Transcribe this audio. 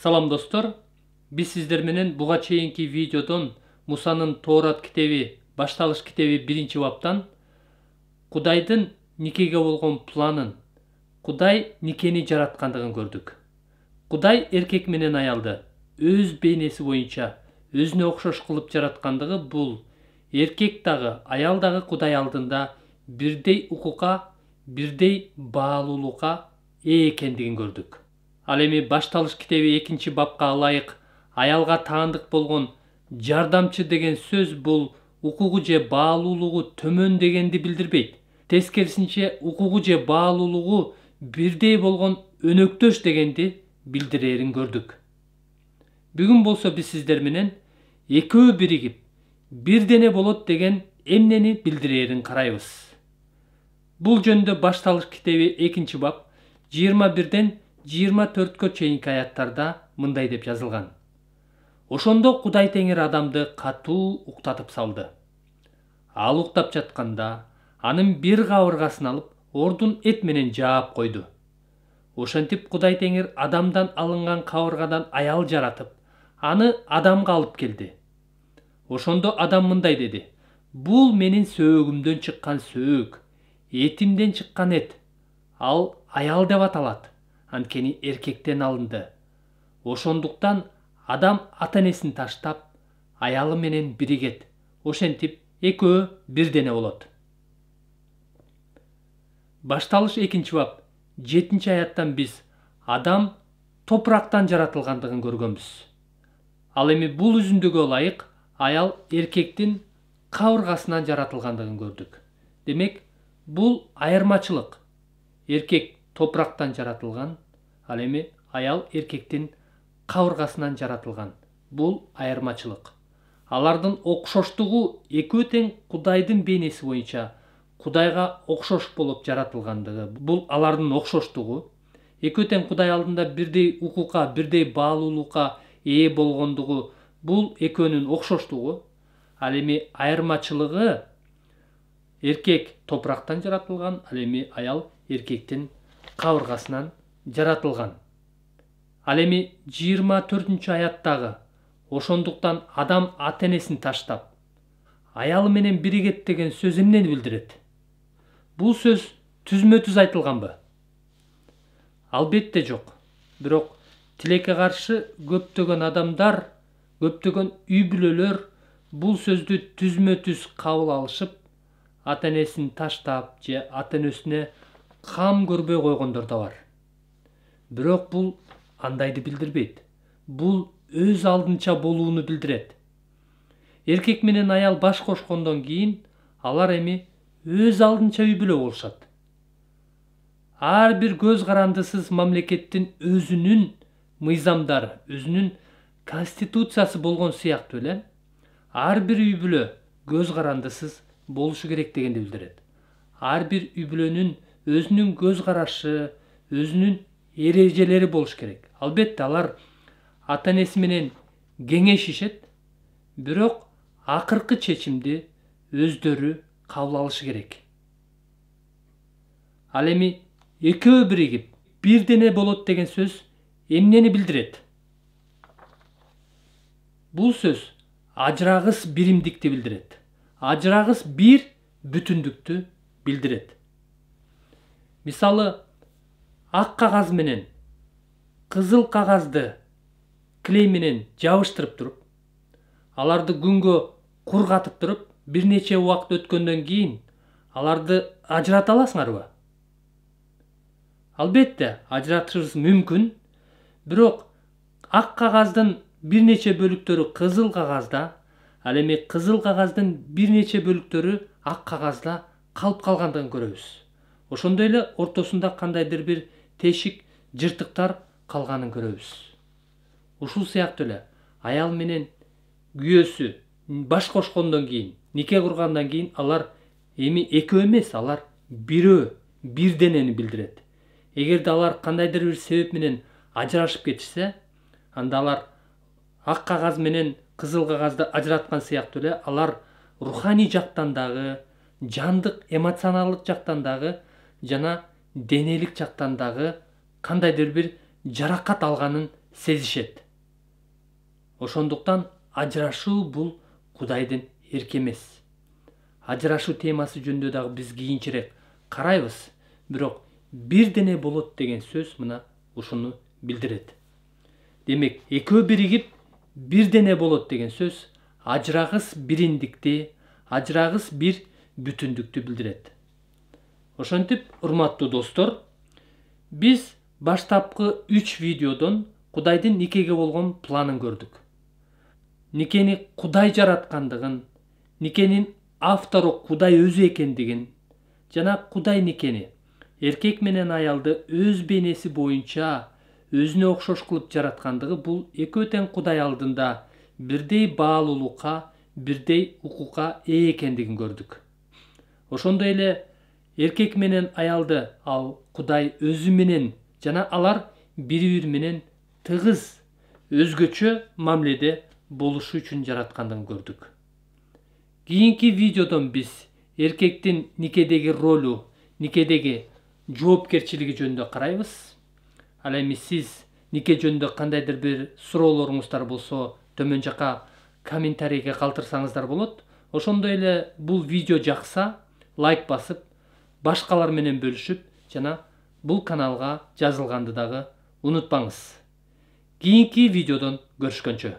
Салам достор, биз сиздер менен буга чейинки видеодон Мусанын Тоорат китеби, башталыш китеби 1-баптан Кудайдын никеге болгон планын, Кудай никени жараткандыгын көрдүк. Кудай эркек менен аялды өз бейнеси боюнча өзүнө окшош кылып жараткандыгы бул эркек дагы, аял дагы Кудай алдында бирдей укукка, бирдей баалуулукка ээ экендигин көрдүк. Ал эми башталыш китеби 2-бапка ылайык аялга таандык болгон жардамчы деген сөз бул укугу же баалуулугу төмөн дегенди билдирбейт. Тескерисинче укугу же баалуулугу бирдей болгон өнөктөш дегенди билдирерин көрдүк. Бүгүн болсо биз сиздер менен экөө биригип бирдене болот деген эмнени билдирерин карайбыз. Бул жөнүндө башталыш китеби 2-бап 21-ден 24-кө чейинки аяттарда мындай деп жазылган. Ошондо Кудай Теңир адамды катуу уктатып салды. Ал уктап жатканда анын бир кабыргасын алып, ордун эт менен жаап койду. Ошентип Кудай Теңир адамдан алынган кабыргадан аял жаратып, аны адамга алып келди. Ошондо адам мындай деди: "Бул менин сөөгүмдөн чыккан сөөгү, этимден чыккан эт. Ал аял деп аталат. Анткени эркектен алынды. Ошондуктан адам ата-энесин таштап, аялы менен биригет. Ошентип экөө бирдене болот." Башталыш 2-бап 7-аяттан биз адам топурактан жаратылгандыгын көргөнбүз. Ал эми бул үзүндүгө ылайык аял эркектин кабыргасынан жаратылгандыгын көрдүк. Демек, бул айырмачылык. Эркек топурактан жаратылган, ал эми аял эркектин кабыргасынан жаратылган. Бул айырмачылык. Алардын окшоштугу экөө тең Кудайдын бейнеси боюнча Кудайга окшош болуп жаратылгандыгы. Бул алардын окшоштугу. Экөө тең Кудай алдында бирдей укукка, бирдей баалуулукка ээ болгондугу. Бул экөөнүн окшоштугу. Ал эми айырмачылыгы эркек топурактан жаратылган, ал эми аял эркектин кабыргасынан жаратылган. Ал эми 24-аяттагы ошондуктан адам ата-энесин таштап, аялы менен биригет деген сөз эмнени билдирет? Бул сөз түзмө-түз айтылганбы? Албетте жок. Бирок тилекке каршы көптөгөн адамдар, көптөгөн үй бүлөлөр бул сөздү түзмө-түз кабыл алышып, ата-энесин таштап же ата-энесине кам көрбөй койгондор да бар. Бирок бул андайды билдирбейт. Бул өз алдынча болууну билдирет. Эркек менен аял баш кошкондон кийин алар эми өз алдынча үй бүлө болушат. Ар бир көз карандысыз мамлекеттин өзүнүн мыйзамдары, өзүнүн конституциясы болгон сыяктуу эле ар бир үй бүлө көз карандысыз болушу керек дегенди билдирет. Ар бир үй бүлөнүн өзүнүн көз карашы, өзүнүн эрежелери болуш керек. Албетте алар ата-энеси менен кеңешишет, бирок акыркы чечимди өздөрү кабыл алышы керек. Ал эми экөө биригип бирдене болот деген сөз эмнени билдирет? Бул сөз ажырагыс биримдикти билдирет. Ажырагыс бир бүтүндүктү билдирет. Мисалы, ак кагаз менен кызыл кагазды клей менен жабыштырып туруп, аларды күнгө кургатып туруп, бир нече убакыт өткөндөн кийин аларды ажырата аласыңарбы? Албетте, ажыратышыбыз мүмкүн, бирок ак кагаздын бир нече бөлүктөрү кызыл кагазда, ал эми кызыл кагаздын бир нече бөлүктөрү ак кагазда калып калгандыгын көрөбүз. Ошондой эле ортосунда кандайдыр бир тешик, жыртыктар калганын көрөбүз. Ушул сыяктуу эле аял менен күйөөсү баш кошкондон кийин, нике кургандан кийин алар эми экөө эмес, алар бирөө, бирденени билдирет. Эгерде алар кандайдыр бир себеп менен ажырашып кетишсе, анда алар ак кагаз менен кызыл кагазды ажыраткан сыяктуу эле алар руханий жактан дагы, жандык, эмоционалдык жактан дагы жана денелик жактан дагы кандайдыр бир жаракат алганын сезишет. Ошондуктан ажырашуу бул Кудайдын эрки эмес. Ажырашуу темасы жөнүндө дагы биз кийинчерээк карайбыз, бирок бир дене болот деген сөз мына ушуну билдирет. Демек, экөө биригип бир дене болот деген сөз ажырагыс бириндикти, ажырагыс бир бүтүндүктү билдирет. Ошентип, урматтуу достор, биз баштапкы 3 видеодон Кудайдын никеге болгон планын көрдүк. Никени Кудай жараткандыгын, никенин автору Кудай өзү экендигин жана Кудай никени эркек менен аялды өз бейнеси боюнча өзүнө окшош кылып жараткандыгы бул экөө тең Кудай алдында бирдей баалуулукка, бирдей укукка ээ экендигин көрдүк. Ошондой эле эркек менен аялды ал Кудай өзү менен жана алар бири-бири менен тыгыз, өзгөчө мамиледе болушу үчүн жараткандыгын көрдүк. Кийинки видеодон биз эркектин никедеги ролу, никедеги жоопкерчилиги жөнүндө карайбыз. Ал эми сиз нике жөнүндө кандайдыр бир суроолоруңуздар болсо, төмөн жака комментарийге калтырсаңыздар болот. Ошондой эле бул видео жакса, лайк басып, башкалар менен бөлүшүп, жана бул каналга жазылганды дагы унутпаңыз. Кийинки видеодон көрүшкөнчө.